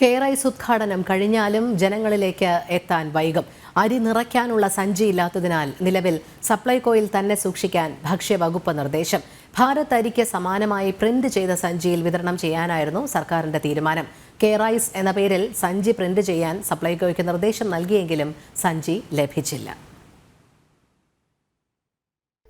കെയറൈസ് ഉദ്ഘാടനം കഴിഞ്ഞാലും ജനങ്ങളിലേക്ക് എത്താൻ വൈകും. അരി നിറയ്ക്കാനുള്ള സഞ്ചിയില്ലാത്തതിനാൽ നിലവിൽ സപ്ലൈകോയിൽ തന്നെ സൂക്ഷിക്കാൻ ഭക്ഷ്യവകുപ്പ് നിർദ്ദേശം. ഭാരത് അരിക്ക് സമാനമായി പ്രിന്റ് ചെയ്ത സഞ്ചിയിൽ വിതരണം ചെയ്യാനായിരുന്നു സർക്കാരിന്റെ തീരുമാനം. കെയറൈസ് എന്ന പേരിൽ സഞ്ചി പ്രിന്റ് ചെയ്യാൻ സപ്ലൈകോയ്ക്ക് നിർദ്ദേശം നൽകിയെങ്കിലും സഞ്ചി ലഭിച്ചില്ല.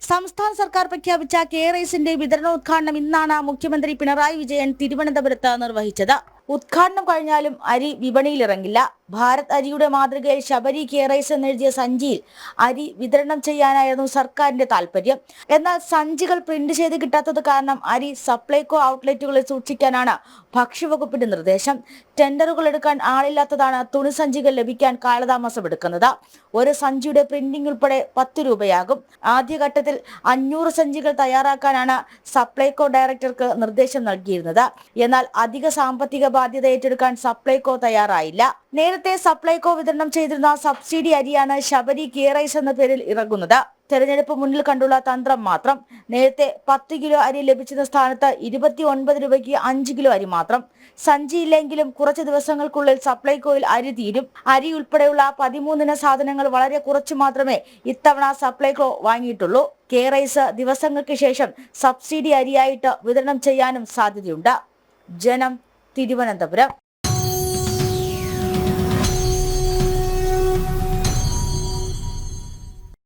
സംസ്ഥാന സർക്കാർ പ്രഖ്യാപിച്ച കെയറൈസിന്റെ വിതരണോദ്ഘാടനം ഇന്നാണ് മുഖ്യമന്ത്രി പിണറായി വിജയൻ തിരുവനന്തപുരത്ത് നിർവഹിച്ചത്. ഉദ്ഘാടനം കഴിഞ്ഞാലും അരി വിപണിയിലിറങ്ങില്ല. ഭാരത് അരിയുടെ മാതൃകയിൽ ശബരി കെയറൈസ് എന്നെഴുതിയ സഞ്ചിയിൽ അരി വിതരണം ചെയ്യാനായിരുന്നു സർക്കാരിന്റെ താല്പര്യം. എന്നാൽ സഞ്ചികൾ പ്രിന്റ് ചെയ്ത് കിട്ടാത്തത് കാരണം അരി സപ്ലൈകോ ഔട്ട്ലെറ്റുകളിൽ സൂക്ഷിക്കാനാണ് ഭക്ഷ്യവകുപ്പിന്റെ നിർദ്ദേശം. ടെൻഡറുകൾ എടുക്കാൻ ആളില്ലാത്തതാണ് തുണിസഞ്ചികൾ ലഭിക്കാൻ കാലതാമസമെടുക്കുന്നത്. ഒരു സഞ്ചിയുടെ പ്രിന്റിംഗ് ഉൾപ്പെടെ 10 രൂപയാകും. ആദ്യഘട്ടത്തിൽ 500 സഞ്ചികൾ തയ്യാറാക്കാനാണ് സപ്ലൈകോ ഡയറക്ടർക്ക് നിർദ്ദേശം നൽകിയിരുന്നത്. എന്നാൽ അധിക സാമ്പത്തിക ബാധ്യത ഏറ്റെടുക്കാൻ സപ്ലൈകോ തയ്യാറായില്ല. നേരത്തെ സപ്ലൈകോ വിതരണം ചെയ്തിരുന്ന സബ്സിഡി അരിയാണ് ശബരി കെയറൈസ് എന്ന പേരിൽ ഇറങ്ങുന്നത്. തെരഞ്ഞെടുപ്പ് മുന്നിൽ കണ്ടുള്ള തന്ത്രം മാത്രം. നേരത്തെ 10 കിലോ അരി ലഭിച്ചിരുന്ന സ്ഥാനത്ത് 29 രൂപയ്ക്ക് 5 കിലോ അരി മാത്രം. സഞ്ചിയില്ലെങ്കിലും കുറച്ച് ദിവസങ്ങൾക്കുള്ളിൽ സപ്ലൈകോയിൽ അരി തീരും. അരി ഉൾപ്പെടെയുള്ള 13 സാധനങ്ങൾ വളരെ കുറച്ചു മാത്രമേ ഇത്തവണ സപ്ലൈകോ വാങ്ങിയിട്ടുള്ളൂ. കെയറൈസ് ദിവസങ്ങൾക്ക് ശേഷം സബ്സിഡി അരിയായിട്ട് വിതരണം ചെയ്യാനും സാധ്യതയുണ്ട്. ജനം, തിരുവനന്തപുരം.